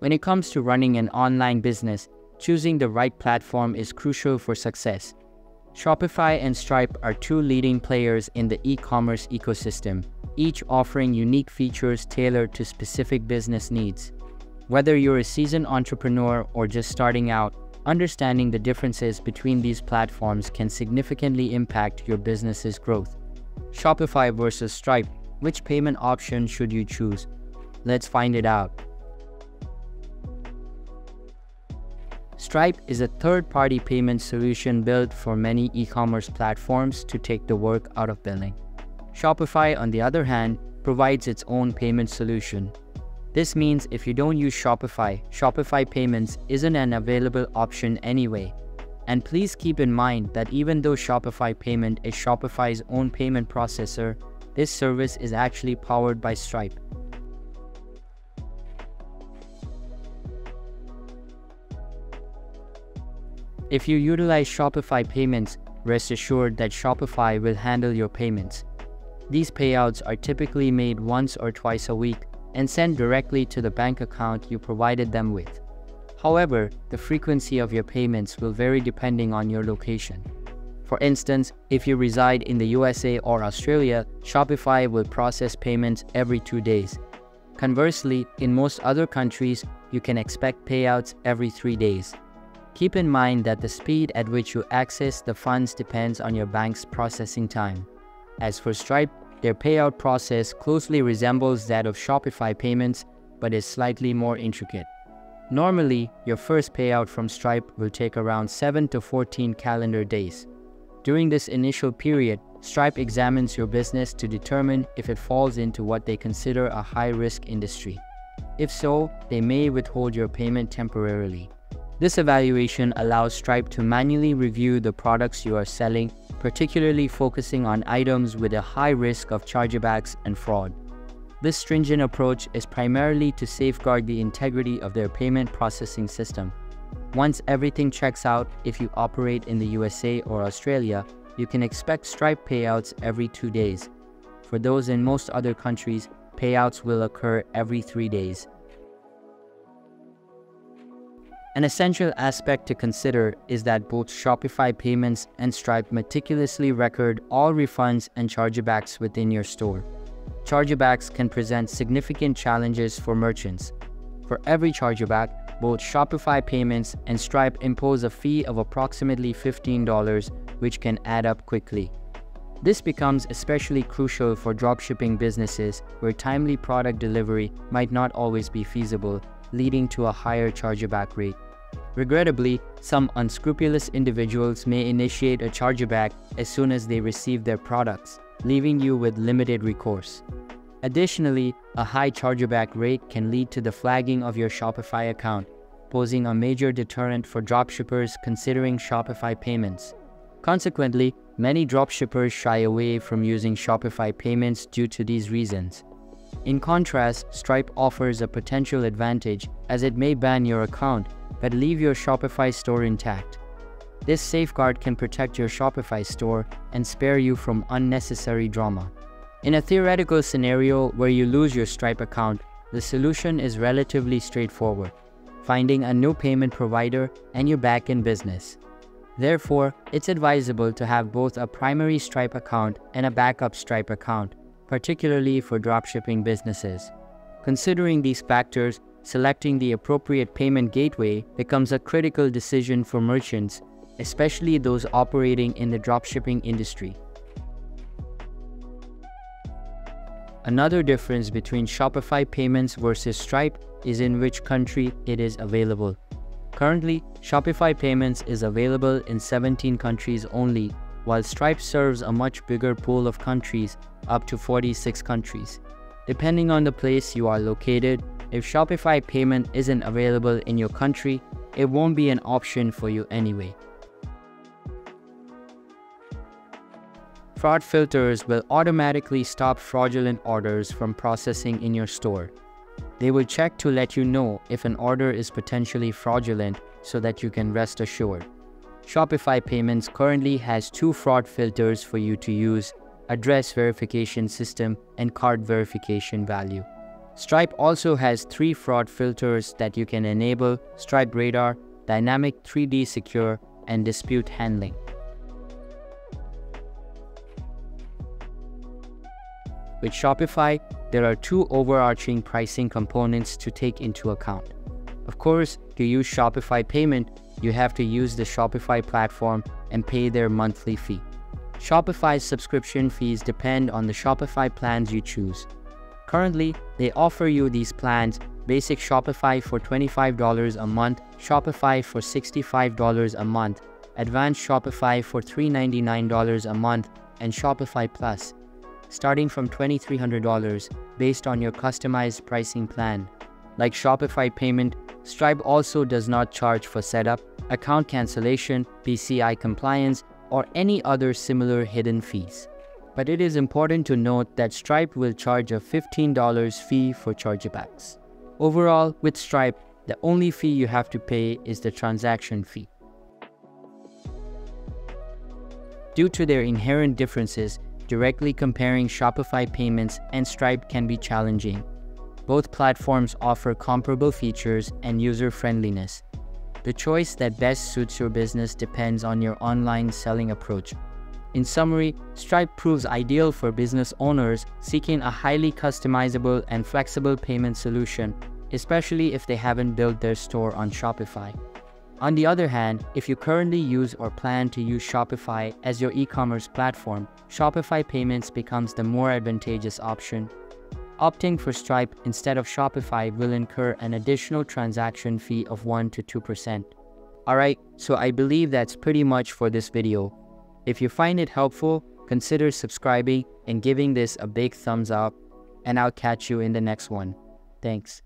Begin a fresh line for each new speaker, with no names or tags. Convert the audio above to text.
When it comes to running an online business, choosing the right platform is crucial for success. Shopify and Stripe are two leading players in the e-commerce ecosystem, each offering unique features tailored to specific business needs. Whether you're a seasoned entrepreneur or just starting out, understanding the differences between these platforms can significantly impact your business's growth. Shopify versus Stripe. Which payment option should you choose? Let's find it out. Stripe is a third-party payment solution built for many e-commerce platforms to take the work out of billing. Shopify, on the other hand, provides its own payment solution. This means if you don't use Shopify, Shopify Payments isn't an available option anyway. And please keep in mind that even though Shopify Payment is Shopify's own payment processor, this service is actually powered by Stripe. If you utilize Shopify Payments, rest assured that Shopify will handle your payments. These payouts are typically made once or twice a week and sent directly to the bank account you provided them with. However, the frequency of your payments will vary depending on your location. For instance, if you reside in the USA or Australia, Shopify will process payments every 2 days. Conversely, in most other countries, you can expect payouts every 3 days. Keep in mind that the speed at which you access the funds depends on your bank's processing time. As for Stripe, their payout process closely resembles that of Shopify Payments, but is slightly more intricate. Normally, your first payout from Stripe will take around 7 to 14 calendar days. During this initial period, Stripe examines your business to determine if it falls into what they consider a high-risk industry. If so, they may withhold your payment temporarily. This evaluation allows Stripe to manually review the products you are selling, particularly focusing on items with a high risk of chargebacks and fraud. This stringent approach is primarily to safeguard the integrity of their payment processing system. Once everything checks out, if you operate in the USA or Australia, you can expect Stripe payouts every 2 days. For those in most other countries, payouts will occur every 3 days. An essential aspect to consider is that both Shopify Payments and Stripe meticulously record all refunds and chargebacks within your store. Chargebacks can present significant challenges for merchants. For every chargeback, both Shopify Payments and Stripe impose a fee of approximately $15, which can add up quickly. This becomes especially crucial for dropshipping businesses where timely product delivery might not always be feasible, leading to a higher chargeback rate. Regrettably, some unscrupulous individuals may initiate a chargeback as soon as they receive their products, leaving you with limited recourse. Additionally, a high chargeback rate can lead to the flagging of your Shopify account, posing a major deterrent for dropshippers considering Shopify Payments. Consequently, many dropshippers shy away from using Shopify Payments due to these reasons. In contrast, Stripe offers a potential advantage as it may ban your account but leave your Shopify store intact. This safeguard can protect your Shopify store and spare you from unnecessary drama. In a theoretical scenario where you lose your Stripe account, the solution is relatively straightforward: finding a new payment provider and you're back in business. Therefore, it's advisable to have both a primary Stripe account and a backup Stripe account, particularly for dropshipping businesses. Considering these factors, selecting the appropriate payment gateway becomes a critical decision for merchants, especially those operating in the dropshipping industry. Another difference between Shopify Payments versus Stripe is in which country it is available. Currently, Shopify Payments is available in 17 countries only, while Stripe serves a much bigger pool of countries, up to 46 countries. Depending on the place you are located, if Shopify Payment isn't available in your country, it won't be an option for you anyway. Fraud filters will automatically stop fraudulent orders from processing in your store. They will check to let you know if an order is potentially fraudulent so that you can rest assured. Shopify Payments currently has 2 fraud filters for you to use: address verification system and card verification value. Stripe also has 3 fraud filters that you can enable: Stripe Radar, Dynamic 3D Secure, and Dispute Handling. With Shopify, there are 2 overarching pricing components to take into account. Of course, to use Shopify Payment, you have to use the Shopify platform and pay their monthly fee. Shopify's subscription fees depend on the Shopify plans you choose. Currently, they offer you these plans: Basic Shopify for $25 a month, Shopify for $65 a month, Advanced Shopify for $399 a month, and Shopify Plus, starting from $2,300 based on your customized pricing plan. Like Shopify Payment, Stripe also does not charge for setup, account cancellation, PCI compliance, or any other similar hidden fees. But it is important to note that Stripe will charge a $15 fee for chargebacks. Overall, with Stripe, the only fee you have to pay is the transaction fee. Due to their inherent differences, directly comparing Shopify Payments and Stripe can be challenging. Both platforms offer comparable features and user-friendliness. The choice that best suits your business depends on your online selling approach. In summary, Stripe proves ideal for business owners seeking a highly customizable and flexible payment solution, especially if they haven't built their store on Shopify. On the other hand, if you currently use or plan to use Shopify as your e-commerce platform, Shopify Payments becomes the more advantageous option. Opting for Stripe instead of Shopify will incur an additional transaction fee of 1 to 2%. Alright, so I believe that's pretty much for this video. If you find it helpful, consider subscribing and giving this a big thumbs up, and I'll catch you in the next one. Thanks.